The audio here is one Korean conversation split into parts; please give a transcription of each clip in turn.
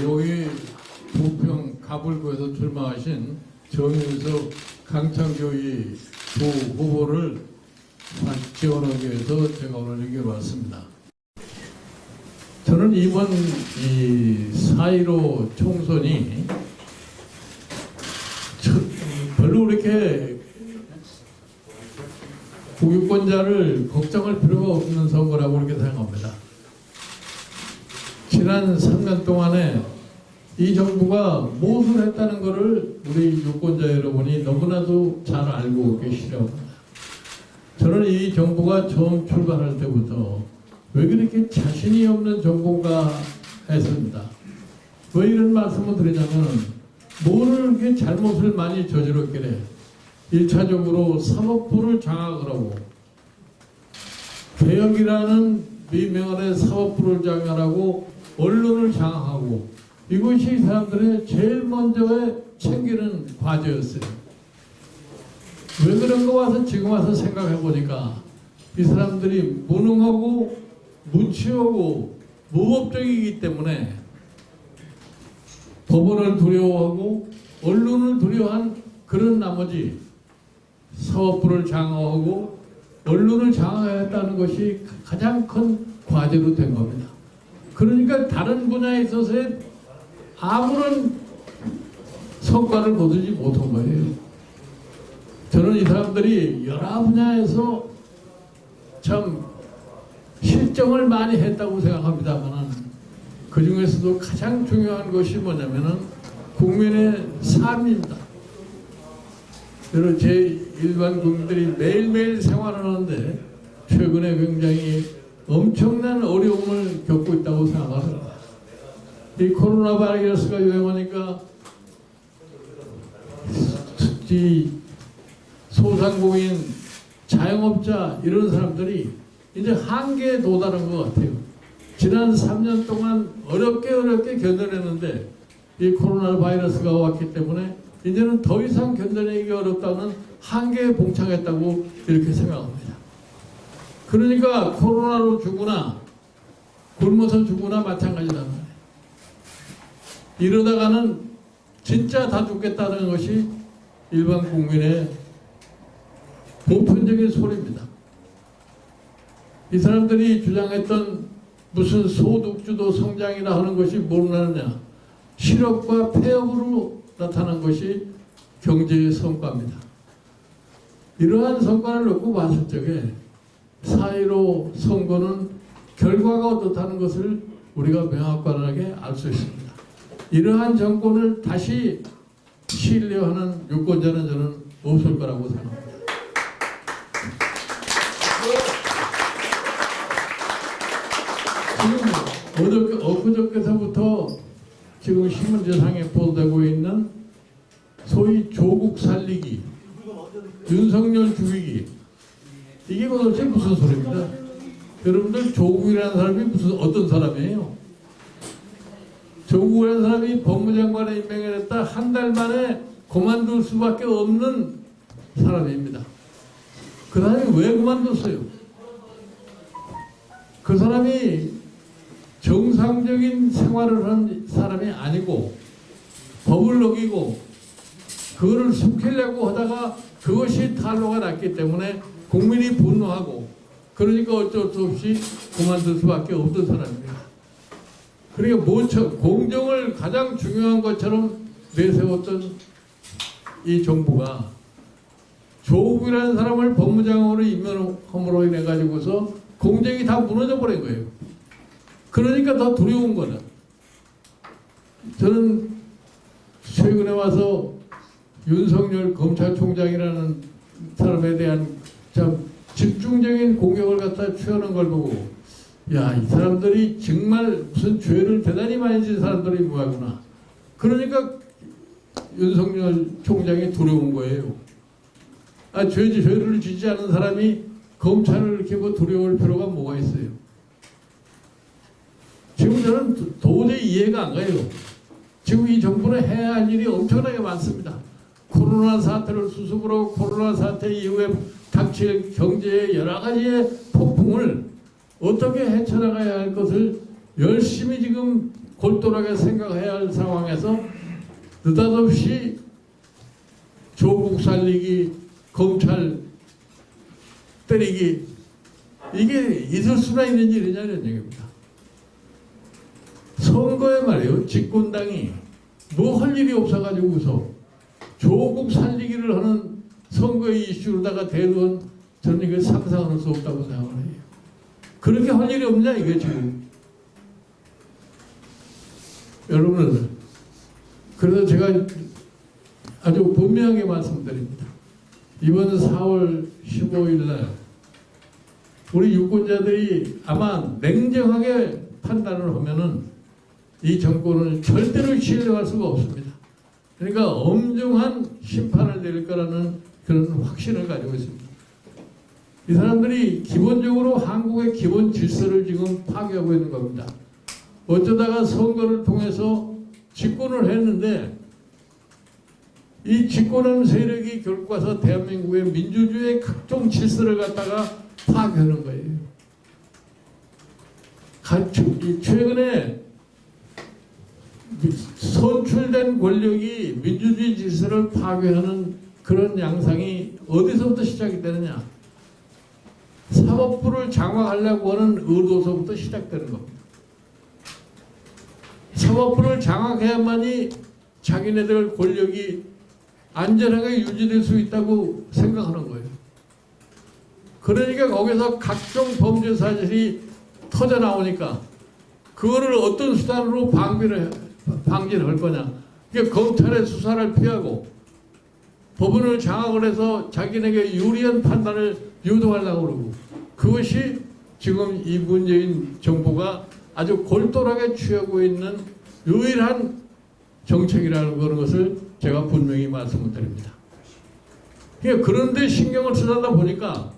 여기 부평 가불구에서 출마하신 정윤석 강창교의 두 후보를 지원하기 위해서 제가 오늘 여기 왔습니다. 저는 이번 이 4.15 총선이 별로 그렇게 국유권자를 걱정할 필요가 없는 선거라고 그렇게 생각합니다. 지난 3년 동안에 이 정부가 무엇을 했다는 것을 우리 유권자 여러분이 너무나도 잘 알고 계시라고 합니다. 저는 이 정부가 처음 출발할 때부터 왜 그렇게 자신이 없는 정부가 했습니다. 왜 이런 말씀을 드리냐면 뭐를 이렇게 잘못을 많이 저질렀길래 1차적으로 사법부를 장악을 하고 개혁이라는 미명안의 사법부를 장악하고 언론을 장악하고 이것이 사람들의 제일 먼저 챙기는 과제였어요. 왜 그런 거 와서 지금 와서 생각해 보니까 이 사람들이 무능하고 무치하고 무법적이기 때문에 법원을 두려워하고 언론을 두려워한 그런 나머지 사법부를 장악하고 언론을 장악했다는 것이 가장 큰 과제로 된 겁니다. 그러니까 다른 분야에 있어서의 아무런 성과를 거두지 못한 거예요. 저는 이 사람들이 여러 분야에서 참 실정을 많이 했다고 생각합니다만 그 중에서도 가장 중요한 것이 뭐냐면은 국민의 삶입니다. 여러 제 일반 국민들이 매일매일 생활하는데 최근에 굉장히 엄청난 어려움을 겪고 있다고 생각합니다. 이 코로나 바이러스가 유행하니까 특히 소상공인, 자영업자 이런 사람들이 이제 한계에 도달한 것 같아요. 지난 3년 동안 어렵게 견뎌냈는데 이 코로나 바이러스가 왔기 때문에 이제는 더 이상 견뎌내기 어렵다는 한계에 봉착했다고 이렇게 생각합니다. 그러니까 코로나로 죽으나 굶어서 죽으나 마찬가지다 말이에요. 이러다가는 진짜 다 죽겠다는 것이 일반 국민의 보편적인 소리입니다. 이 사람들이 주장했던 무슨 소득주도 성장이라 하는 것이 뭘 나느냐, 실업과 폐업으로 나타난 것이 경제의 성과입니다. 이러한 성과를 놓고 봤을 적에 4.15 선거는 결과가 어떻다는 것을 우리가 명확하게 알 수 있습니다. 이러한 정권을 다시 신뢰하는 유권자는 저는 없을 거라고 생각합니다. 지금 엊그저께서부터 지금 신문지상에 보도되고 있는 소위 조국 살리기, 윤석열 죽이기, 이게 도대체 무슨 소리입니다. 여러분들 조국이라는 사람이 어떤 사람이에요? 조국이라는 사람이 법무장관에 임명을 했다 한 달 만에 그만둘 수밖에 없는 사람입니다. 그 사람이 왜 그만뒀어요? 그 사람이 정상적인 생활을 한 사람이 아니고 법을 어기고 그거를 숨기려고 하다가 그것이 탄로가 났기 때문에 국민이 분노하고 그러니까 어쩔 수 없이 그만둘 수밖에 없던 사람입니다. 그러니까 공정을 가장 중요한 것처럼 내세웠던 이 정부가 조국이라는 사람을 법무장관으로 임명함으로 인해 가지고서 공정이 다 무너져 버린 거예요. 그러니까 더 두려운 거다. 저는 최근에 와서 윤석열 검찰총장이라는 사람에 대한 참 집중적인 공격을 갖다 취하는 걸 보고 야, 이 사람들이 정말 무슨 죄를 대단히 많이 진 사람들이 뭐하구나. 그러니까 윤석열 총장이 두려운 거예요. 죄를 지지 않은 사람이 검찰을 이렇게 두려울 필요가 뭐가 있어요. 지금 저는 도저히 이해가 안 가요. 지금 이 정부는 해야 할 일이 엄청나게 많습니다. 코로나 사태를 수습으로 코로나 사태 이후에 닥칠 경제의 여러 가지의 폭풍을 어떻게 헤쳐나가야 할 것을 열심히 지금 골똘하게 생각해야 할 상황에서 느닷없이 조국 살리기, 검찰 때리기, 이게 있을 수나 있는 일이냐는 얘기입니다. 선거에 말이에요. 집권당이 뭐 할 일이 없어가지고서 조국 살리기를 하는 선거의 이슈로다가 대두한, 저는 이걸 상상할 수 없다고 생각을 해요. 그렇게 할 일이 없냐 이게 지금. 여러분, 그래서 제가 아주 분명하게 말씀드립니다. 이번 4월 15일 날 우리 유권자들이 아마 냉정하게 판단을 하면은 이 정권을 절대로 신뢰할 수가 없습니다. 그러니까 엄중한 심판을 내릴 거라는 그런 확신을 가지고 있습니다. 이 사람들이 기본적으로 한국의 기본 질서를 지금 파괴하고 있는 겁니다. 어쩌다가 선거를 통해서 집권을 했는데 이 집권하는 세력이 결국 와서 대한민국의 민주주의의 각종 질서를 갖다가 파괴하는 거예요. 최근에 선출된 권력이 민주주의 질서를 파괴하는 그런 양상이 어디서부터 시작이 되느냐? 사법부를 장악하려고 하는 의도서부터 시작되는 겁니다. 사법부를 장악해야만이 자기네들 권력이 안전하게 유지될 수 있다고 생각하는 거예요. 그러니까 거기서 각종 범죄 사실이 터져 나오니까 그거를 어떤 수단으로 방지를 할 거냐. 그러니까 검찰의 수사를 피하고 법원을 장악을 해서 자기네에게 유리한 판단을 유도하려고 그러고, 그것이 지금 이 문재인 정부가 아주 골똘하게 취하고 있는 유일한 정책이라는 그런 것을 제가 분명히 말씀을 드립니다. 그러니까 그런데 신경을 쓰다 보니까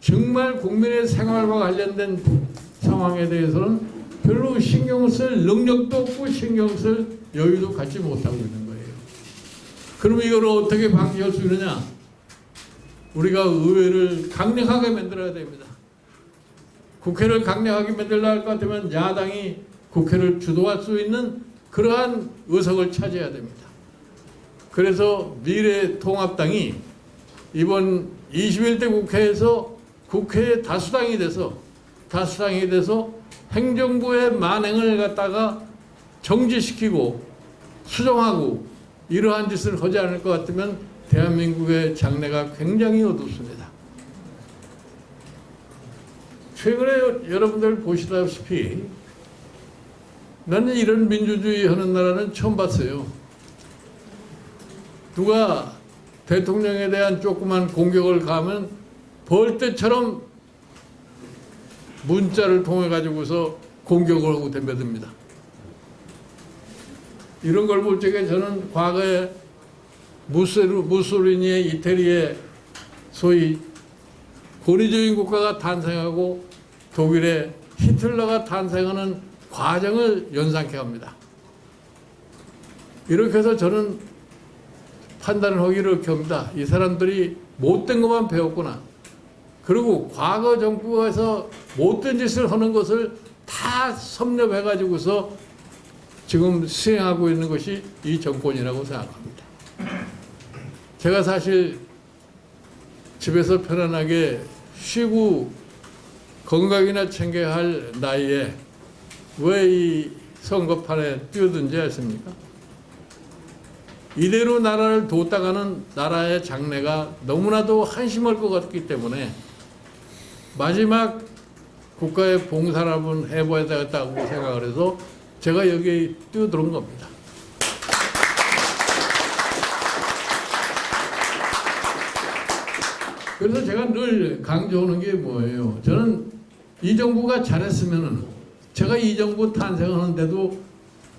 정말 국민의 생활과 관련된 상황에 대해서는 별로 신경을 쓸 능력도 없고 신경 쓸 여유도 갖지 못하고 있는 거예요. 그럼 이걸 어떻게 방지할 수 있느냐? 우리가 의회를 강력하게 만들어야 됩니다. 국회를 강력하게 만들려 할 것 같으면 야당이 국회를 주도할 수 있는 그러한 의석을 차지해야 됩니다. 그래서 미래통합당이 이번 21대 국회에서 국회의 다수당이 돼서 행정부의 만행을 갖다가 정지시키고 수정하고 이러한 짓을 하지 않을 것 같으면 대한민국의 장래가 굉장히 어둡습니다. 최근에 여러분들 보시다시피 나는 이런 민주주의 하는 나라는 처음 봤어요. 누가 대통령에 대한 조그만 공격을 가하면 벌떼처럼 문자를 통해 가지고서 공격을 하고 덤벼듭니다. 이런 걸 볼 적에 저는 과거에 무솔리니의 이태리의 소위 권위주의 국가가 탄생하고 독일의 히틀러가 탄생하는 과정을 연상케 합니다. 이렇게 해서 저는 판단을 하기를 이렇게 합니다. 이 사람들이 못된 것만 배웠구나. 그리고 과거 정부에서 못된 짓을 하는 것을 다 섭렵해가지고서 지금 수행하고 있는 것이 이 정권이라고 생각합니다. 제가 사실 집에서 편안하게 쉬고 건강이나 챙겨야 할 나이에 왜 이 선거판에 뛰어든지 아십니까? 이대로 나라를 뒀다가는 나라의 장래가 너무나도 한심할 것 같기 때문에 마지막 국가의 봉사를 해봐야 되겠다고 생각을 해서 제가 여기에 뛰어들은 겁니다. 그래서 제가 늘 강조하는 게 뭐예요? 저는 이 정부가 잘했으면은 제가 이 정부 탄생하는데도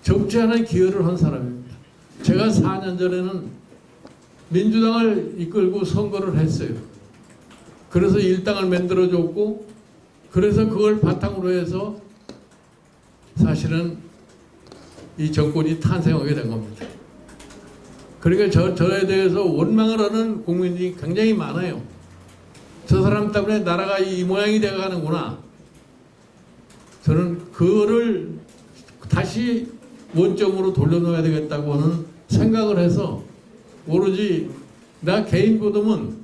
적지 않은 기여를 한 사람입니다. 제가 4년 전에는 민주당을 이끌고 선거를 했어요. 그래서 일당을 만들어줬고, 그래서 그걸 바탕으로 해서 사실은 이 정권이 탄생하게 된 겁니다. 그러니까 저에 대해서 원망을 하는 국민이 굉장히 많아요. 저 사람 때문에 나라가 이 모양이 되어가는구나. 저는 그거를 다시 원점으로 돌려놓아야 되겠다고 하는 생각을 해서 오로지 나 개인보다는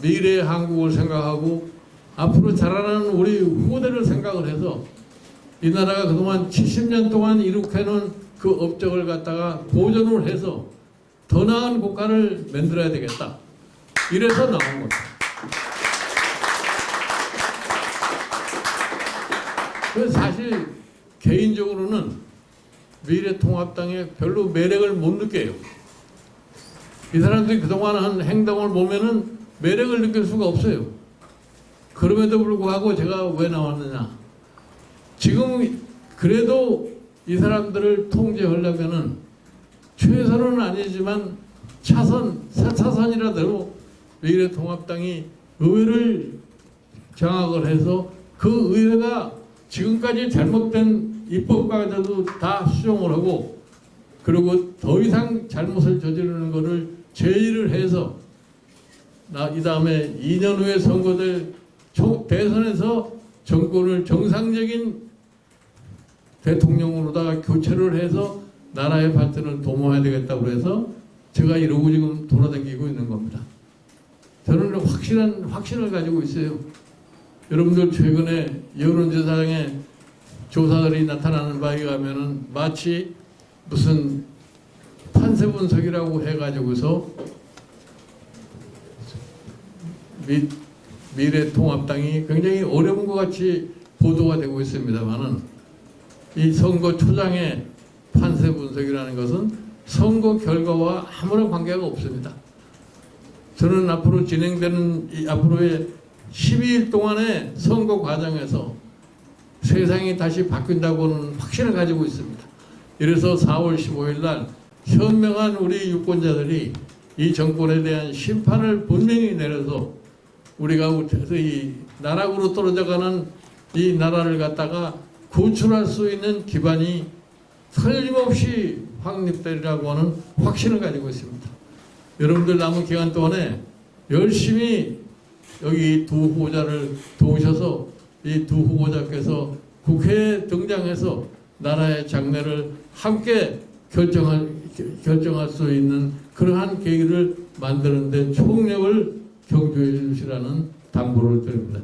미래의 한국을 생각하고 앞으로 자라나는 우리 후대를 생각을 해서 이 나라가 그동안 70년 동안 이룩해놓은 그 업적을 갖다가 보존을 해서 더 나은 국가를 만들어야 되겠다. 이래서 나온 겁니다. 그래서 사실 개인적으로는 미래통합당에 별로 매력을 못 느껴요. 이 사람들이 그동안 한 행동을 보면은 매력을 느낄 수가 없어요. 그럼에도 불구하고 제가 왜 나왔느냐. 지금 그래도 이 사람들을 통제하려면은 최선은 아니지만 차선, 4차선이라도 미래통합당이 의회를 장악을 해서 그 의회가 지금까지 잘못된 입법과제도 다 수정을 하고 그리고 더 이상 잘못을 저지르는 것을 제의를 해서 이 다음에 2년 후에 선거될 대선에서 정권을 정상적인 대통령으로다가 교체를 해서 나라의 발전을 도모해야 되겠다고 해서 제가 이러고 지금 돌아다니고 있는 겁니다. 저는 확실한 확신을 가지고 있어요. 여러분들 최근에 여론조사장에 조사들이 나타나는 바에 의하면은 마치 무슨 판세 분석이라고 해가지고서 미래통합당이 굉장히 어려운 것 같이 보도가 되고 있습니다만은 이 선거 초장의 판세 분석이라는 것은 선거 결과와 아무런 관계가 없습니다. 저는 앞으로 진행되는 앞으로의 12일 동안의 선거 과정에서 세상이 다시 바뀐다고는 확신을 가지고 있습니다. 이래서 4월 15일 날 현명한 우리 유권자들이 이 정권에 대한 심판을 분명히 내려서 우리가 이 나락으로 떨어져가는 이 나라를 갖다가 구출할 수 있는 기반이 틀림없이 확립되리라고 하는 확신을 가지고 있습니다. 여러분들 남은 기간 동안에 열심히 여기 두 후보자를 도우셔서 이 두 후보자께서 국회에 등장해서 나라의 장래를 함께 결정할 수 있는 그러한 계기를 만드는 데 총력을 경주해 주시라는 당부를 드립니다.